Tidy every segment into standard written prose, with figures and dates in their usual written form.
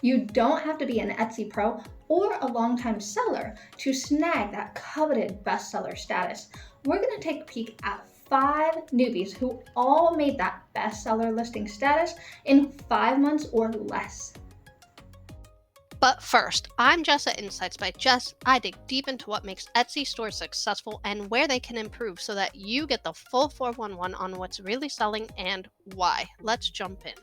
You don't have to be an Etsy pro or a longtime seller to snag that coveted bestseller status. We're going to take a peek at 5 newbies who all made that bestseller listing status in 5 months or less. But first, I'm Jess at Insights by Jess. I dig deep into what makes Etsy stores successful and where they can improve so that you get the full 411 on what's really selling and why. Let's jump in.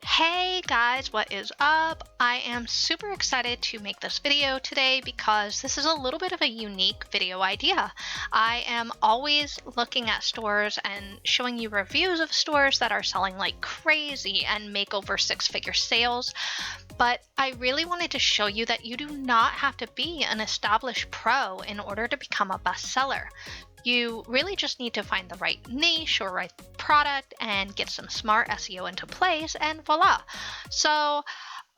Hey guys, what is up? I am super excited to make this video today because this is a little bit of a unique video idea. I am always looking at stores and showing you reviews of stores that are selling like crazy and make over 6-figure sales. But I really wanted to show you that you do not have to be an established pro in order to become a bestseller. You really just need to find the right niche or right product and get some smart SEO into place, and voila. So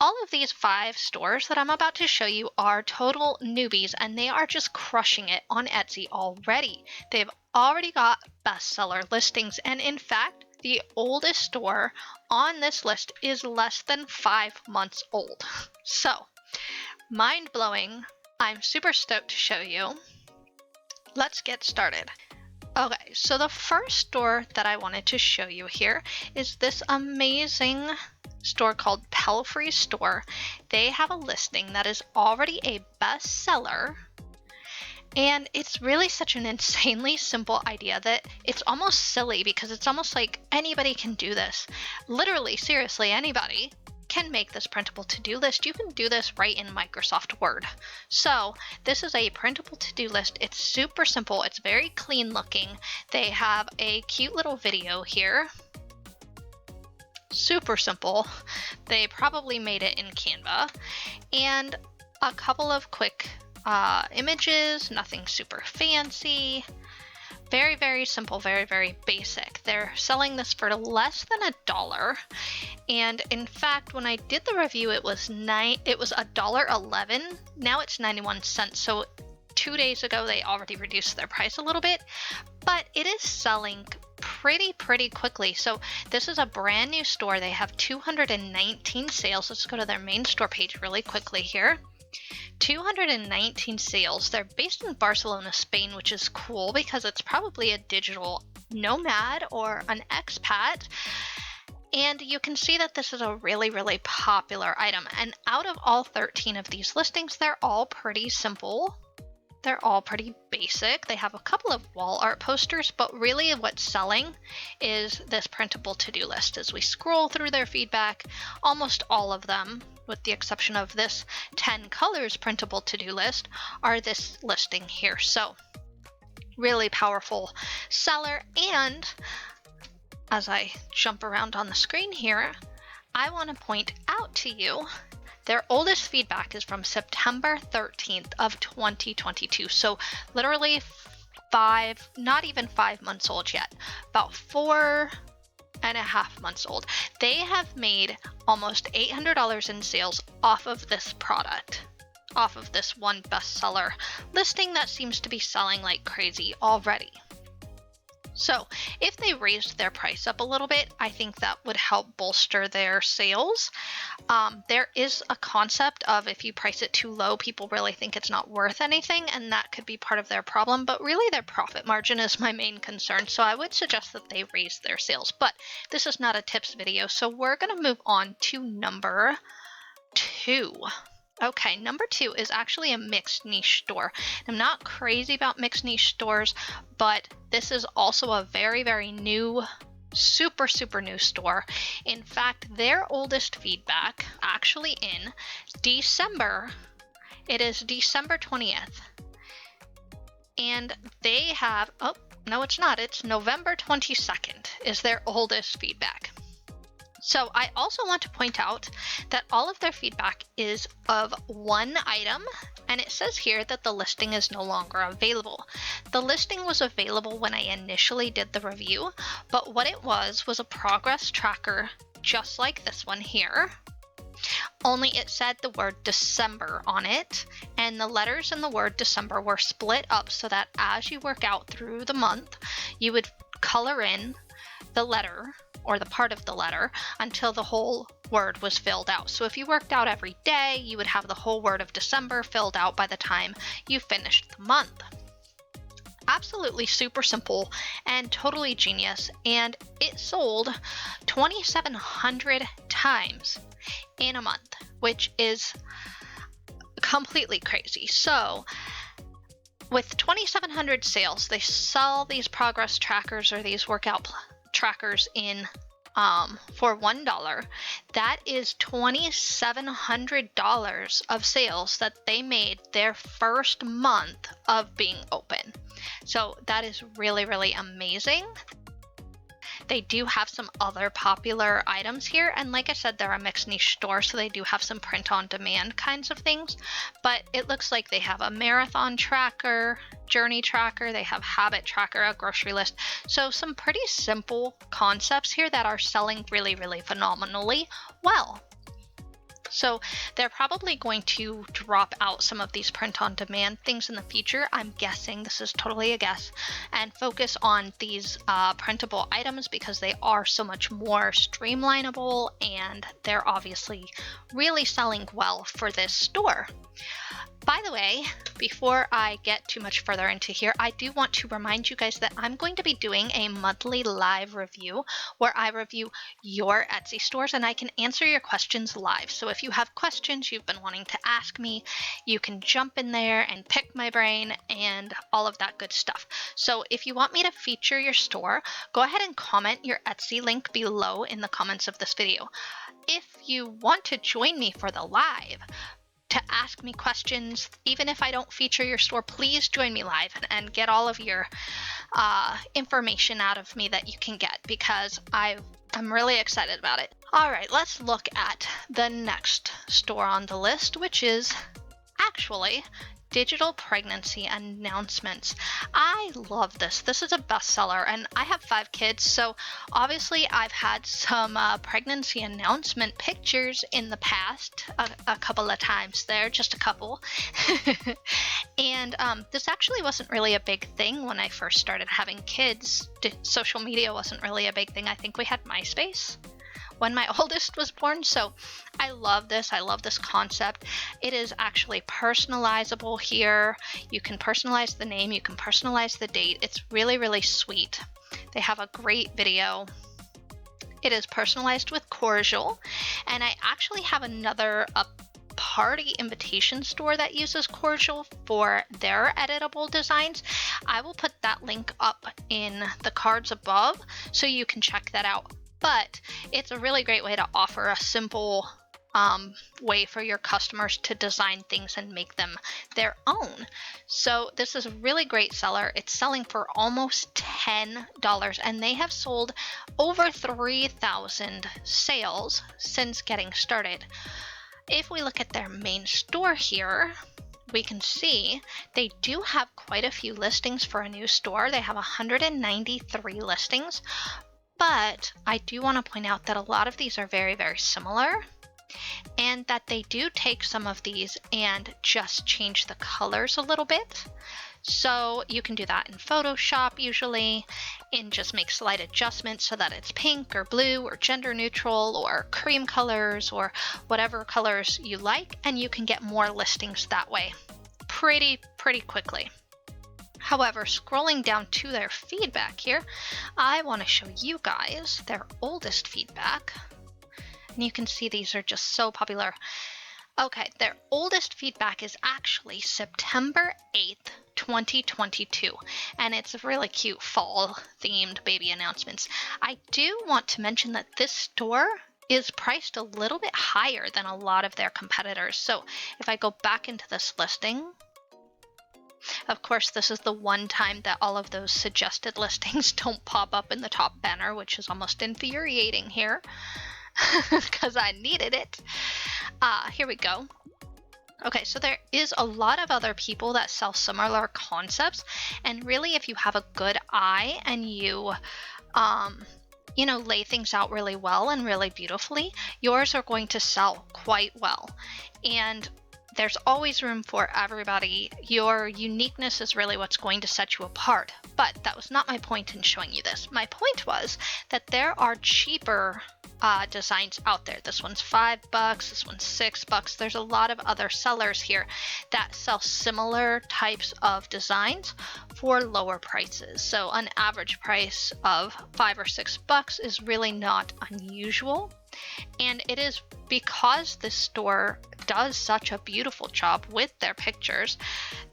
all of these 5 stores that I'm about to show you are total newbies, and they are just crushing it on Etsy already. They've already got bestseller listings, and in fact, the oldest store on this list is less than 5 months old. So, mind-blowing. I'm super stoked to show you. Let's get started. Okay, so the first store that I wanted to show you here is this amazing store called Pelfrey Store. They have a listing that is already a bestseller. And it's really such an insanely simple idea that it's almost silly because it's almost like anybody can do this. Literally, seriously, anybody can make this printable to-do list. You can do this right in Microsoft Word. So this is a printable to-do list. It's super simple. It's very clean looking. They have a cute little video here. Super simple. They probably made it in Canva. And a couple of quick images, nothing super fancy. Very, very simple, very, very basic. They're selling this for less than $1. And in fact, when I did the review, it was $1.11. Now it's 91 cents. So 2 days ago, they already reduced their price a little bit, but it is selling pretty quickly. So this is a brand new store. They have 219 sales. Let's go to their main store page really quickly here. 219 sales. They're based in Barcelona, Spain, which is cool because it's probably a digital nomad or an expat. And you can see that this is a really popular item. And out of all 13 of these listings, they're all pretty simple. They're all pretty basic. They have a couple of wall art posters, but really what's selling is this printable to-do list. As we scroll through their feedback, almost all of them, with the exception of this 10 colors printable to-do list, are this listing here. So really powerful seller. And as I jump around on the screen here, I want to point out to you their oldest feedback is from September 13th of 2022. So literally not even 5 months old yet, about 4.5 months old. They have made almost $800 in sales off of this product, off of this one bestseller listing that seems to be selling like crazy already. So if they raised their price up a little bit, I think that would help bolster their sales. There is a concept of if you price it too low, people really think it's not worth anything, and that could be part of their problem. But really their profit margin is my main concern. So I would suggest that they raise their sales. But this is not a tips video, so we're going to move on to number 2. Okay, number 2 is actually a mixed niche store. I'm not crazy about mixed niche stores, but this is also a very new, super new store. In fact, their oldest feedback actually in December, it is December 20th. And they have, oh, no it's not, it's November 22nd is their oldest feedback. So I also want to point out that all of their feedback is of one item, and it says here that the listing is no longer available. The listing was available when I initially did the review, but what it was a progress tracker just like this one here. Only it said the word December on it, and the letters in the word December were split up so that as you work out through the month, you would color in the letter or the part of the letter until the whole word was filled out. So if you worked out every day, you would have the whole word of December filled out by the time you finished the month. Absolutely super simple and totally genius, and it sold 2,700 times in a month, which is completely crazy. So with 2,700 sales, they sell these progress trackers or these workout trackers in for $1. That is $2,700 of sales that they made their first month of being open. So that is really, really amazing. They do have some other popular items here, and like I said, they're a mixed niche store, so they do have some print on demand kinds of things, but it looks like they have a marathon tracker, journey tracker, they have habit tracker, a grocery list, so some pretty simple concepts here that are selling really, really phenomenally well. So they're probably going to drop out some of these print on demand things in the future. I'm guessing, this is totally a guess, and focus on these printable items because they are so much more streamlinable and they're obviously really selling well for this store. By the way, before I get too much further into here, I do want to remind you guys that I'm going to be doing a monthly live review where I review your Etsy stores and I can answer your questions live. So if you have questions you've been wanting to ask me, you can jump in there and pick my brain and all of that good stuff. So if you want me to feature your store, go ahead and comment your Etsy link below in the comments of this video. If you want to join me for the live, to ask me questions, even if I don't feature your store, please join me live and get all of your information out of me that you can get, because I'm really excited about it. All right, let's look at the next store on the list, which is actually digital pregnancy announcements. I love this. This is a bestseller, and I have 5 kids, so obviously I've had some pregnancy announcement pictures in the past, a couple of times there, just a couple. And this actually wasn't really a big thing when I first started having kids. Social media wasn't really a big thing. I think we had MySpace when my oldest was born. So I love this. I love this concept. It is actually personalizable here. You can personalize the name, you can personalize the date. It's really, really sweet. They have a great video. It is personalized with cordial, and I actually have another party invitation store that uses cordial for their editable designs. I will put that link up in the cards above so you can check that out. But it's a really great way to offer a simple way for your customers to design things and make them their own. So this is a really great seller. It's selling for almost $10, and they have sold over 3,000 sales since getting started. If we look at their main store here, we can see they do have quite a few listings for a new store. They have 193 listings. But I do want to point out that a lot of these are very, very similar, and that they do take some of these and just change the colors a little bit. So you can do that in Photoshop usually, and just make slight adjustments so that it's pink or blue or gender neutral or cream colors or whatever colors you like, and you can get more listings that way pretty quickly. However, scrolling down to their feedback here, I want to show you guys their oldest feedback. And you can see these are just so popular. Okay, their oldest feedback is actually September 8th, 2022. And it's really cute fall themed baby announcements. I do want to mention that this store is priced a little bit higher than a lot of their competitors. So if I go back into this listing, of course, this is the one time that all of those suggested listings don't pop up in the top banner, which is almost infuriating here because I needed it. Here we go. Okay, so there is a lot of other people that sell similar concepts, and really if you have a good eye and you lay things out really well and really beautifully, yours are going to sell quite well. And there's always room for everybody. Your uniqueness is really what's going to set you apart. But that was not my point in showing you this. My point was that there are cheaper designs out there. This one's $5, this one's $6. There's a lot of other sellers here that sell similar types of designs for lower prices. So an average price of $5 or $6 is really not unusual. And it is because this store does such a beautiful job with their pictures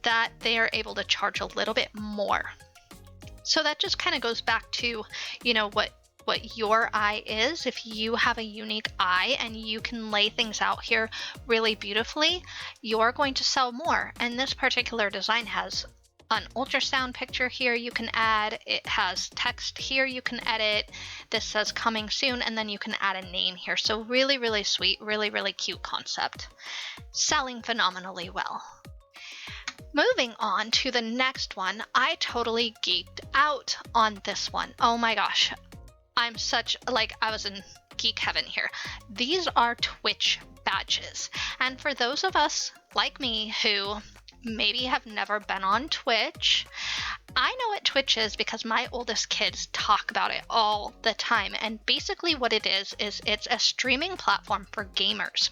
that they are able to charge a little bit more. So that just kind of goes back to, you know, what your eye is. If you have a unique eye and you can lay things out here really beautifully, you're going to sell more. And this particular design has an ultrasound picture here you can add. It has text here you can edit. This says coming soon, and then you can add a name here. So really, really sweet, really, really cute concept. Selling phenomenally well. Moving on to the next one, I totally geeked out on this one. Oh my gosh. I'm I was in geek heaven here. These are Twitch badges. And for those of us like me who maybe have never been on Twitch, I know what Twitch is because my oldest kids talk about it all the time. And basically what it is it's a streaming platform for gamers.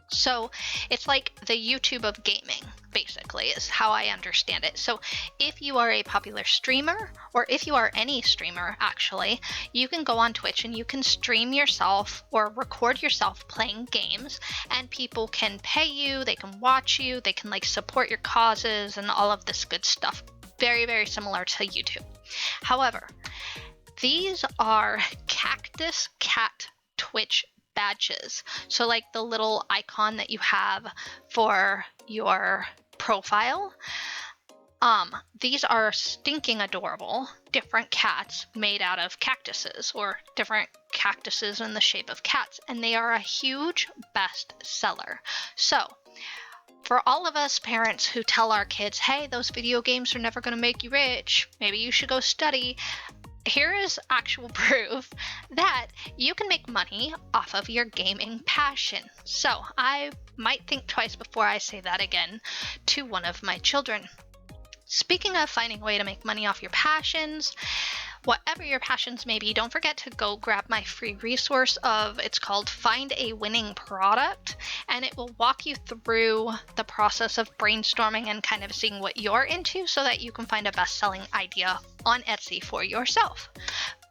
So it's like the YouTube of gaming, basically, is how I understand it. So if you are a popular streamer, or if you are any streamer, actually, you can go on Twitch and you can stream yourself or record yourself playing games, and people can pay you, they can watch you, they can like support your causes and all of this good stuff. Very, very similar to YouTube. However, these are Cactus Cat Twitch badges. So like the little icon that you have for your profile. These are stinking adorable, different cats made out of cactuses, or different cactuses in the shape of cats, and they are a huge bestseller. So for all of us parents who tell our kids, hey, those video games are never going to make you rich, maybe you should go study, here is actual proof that you can make money off of your gaming passion. So I might think twice before I say that again to one of my children. Speaking of finding a way to make money off your passions, whatever your passions may be, don't forget to go grab my free resource it's called Find a Winning Product, and it will walk you through the process of brainstorming and kind of seeing what you're into so that you can find a best-selling idea on Etsy for yourself.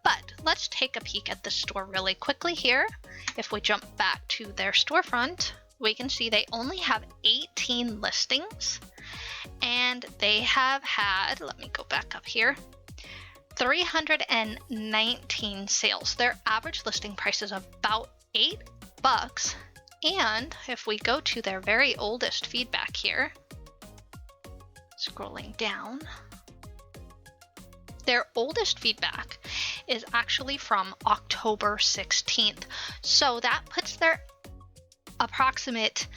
But let's take a peek at the store really quickly here. If we jump back to their storefront, we can see they only have 18 listings, and they have had, let me go back up here, 319 sales. Their average listing price is about $8. And if we go to their very oldest feedback here, scrolling down, their oldest feedback is actually from October 16th. So that puts their approximate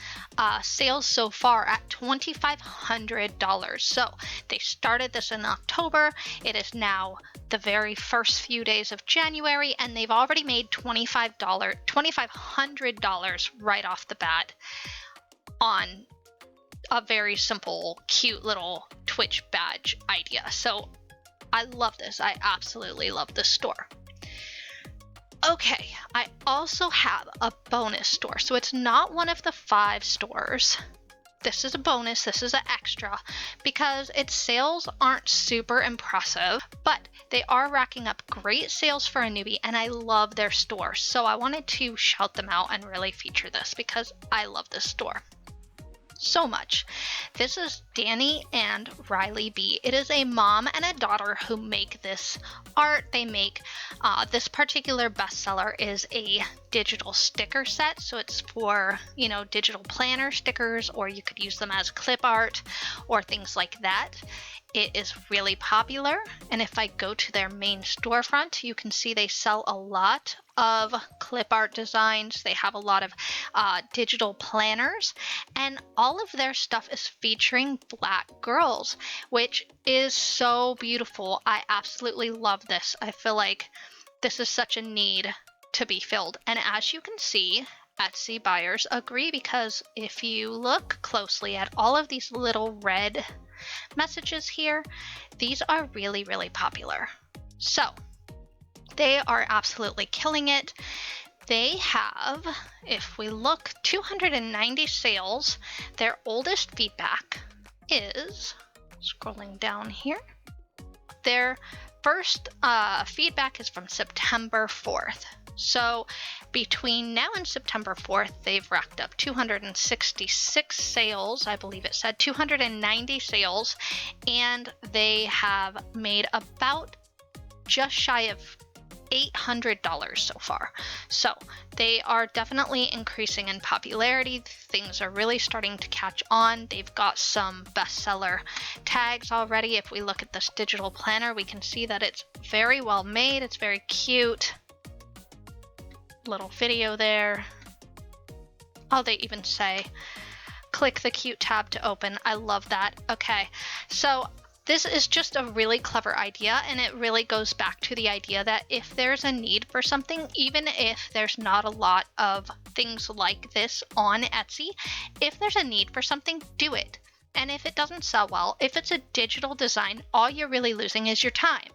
sales so far at $2,500. So they started this in October. It is now the very first few days of January, and they've already made $2,500 right off the bat on a very simple, cute little Twitch badge idea. So I love this. I absolutely love this store. Okay, I also have a bonus store. So it's not one of the 5 stores. This is a bonus, this is an extra, because its sales aren't super impressive, but they are racking up great sales for a newbie, and I love their store. So I wanted to shout them out and really feature this because I love this store so much. This is Danny and Riley B. It is a mom and a daughter who make this art. They make this particular bestseller is a digital sticker set, so it's for, you know, digital planner stickers, or you could use them as clip art or things like that. It is really popular, and if I go to their main storefront, you can see they sell a lot of clip art designs. They have a lot of digital planners, and all of their stuff is featuring Black girls, which is so beautiful. I absolutely love this. I feel like this is such a need to be filled. And as you can see, Etsy buyers agree, because if you look closely at all of these little red messages here, these are really, really popular. So they are absolutely killing it. They have, if we look, 290 sales. Their oldest feedback is, scrolling down here, their first feedback is from September 4th. So between now and September 4th, they've racked up 266 sales, I believe it said 290 sales, and they have made about just shy of $800 so far. So they are definitely increasing in popularity. Things are really starting to catch on. They've got some bestseller tags already. If we look at this digital planner, we can see that it's very well made. It's very cute. Little video there. Oh, they even say, click the cute tab to open. I love that. Okay, so this is just a really clever idea, and it really goes back to the idea that if there's a need for something, even if there's not a lot of things like this on Etsy, if there's a need for something, do it. And if it doesn't sell well, if it's a digital design, all you're really losing is your time.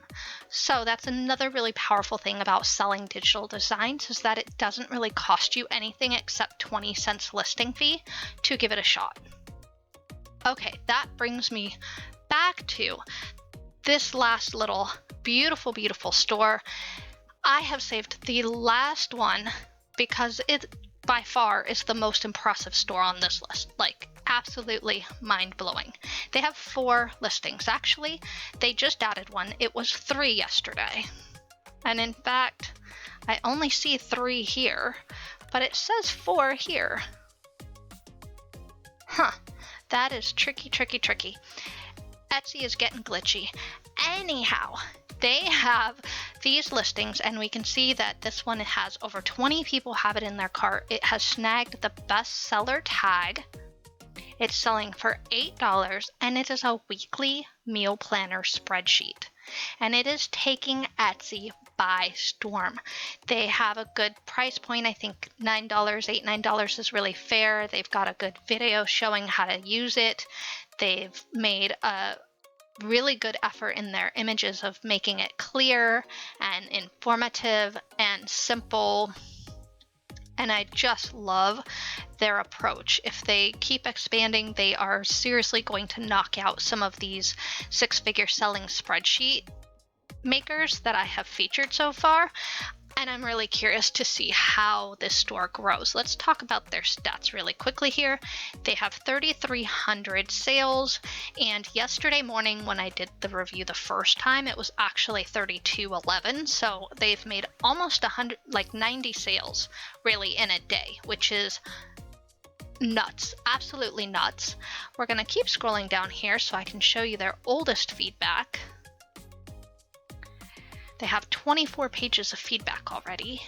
So that's another really powerful thing about selling digital designs, is that it doesn't really cost you anything except 20 cents listing fee to give it a shot. Okay, that brings me back to this last little beautiful, beautiful store. I have saved the last one because it by far is the most impressive store on this list. Like, absolutely mind-blowing. They have 4 listings. Actually, they just added one. It was 3 yesterday. And in fact, I only see 3 here, but it says 4 here. Huh, that is tricky, tricky, tricky. Etsy is getting glitchy. Anyhow, they have these listings, and we can see that this one has over 20 people have it in their cart. It has snagged the bestseller tag. It's selling for $8, and it is a weekly meal planner spreadsheet. And it is taking Etsy by storm. They have a good price point. I think $9, $9 is really fair. They've got a good video showing how to use it. They've made a really good effort in their images of making it clear and informative and simple. And I just love their approach. If they keep expanding, they are seriously going to knock out some of these 6-figure selling spreadsheet makers that I have featured so far. And I'm really curious to see how this store grows. Let's talk about their stats really quickly here. They have 3,300 sales, and yesterday morning when I did the review the first time, it was actually 3,211. So they've made almost 100, like 90 sales really in a day, which is nuts, absolutely nuts. We're gonna keep scrolling down here so I can show you their oldest feedback. They have 24 pages of feedback already,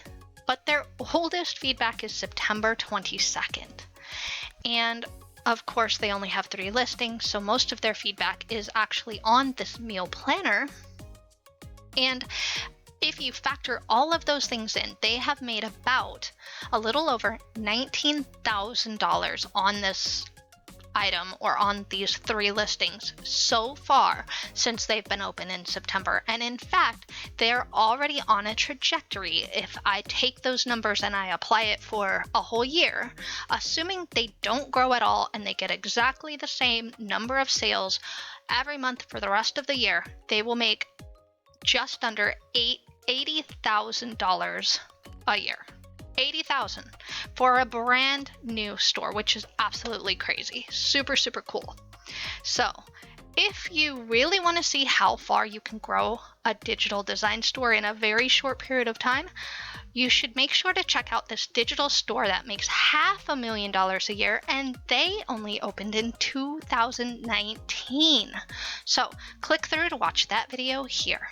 but their oldest feedback is September 22nd. And of course, they only have 3 listings, so most of their feedback is actually on this meal planner. And if you factor all of those things in, they have made about a little over $19,000 on this item or on these 3 listings so far since they've been open in September. And in fact, they're already on a trajectory. If I take those numbers and I apply it for a whole year, assuming they don't grow at all and they get exactly the same number of sales every month for the rest of the year, they will make just under $80,000 a year. 80,000 for a brand new store, which is absolutely crazy. Super, super cool. So if you really want to see how far you can grow a digital design store in a very short period of time, you should make sure to check out this digital store that makes $500,000 a year, and they only opened in 2019. So click through to watch that video here.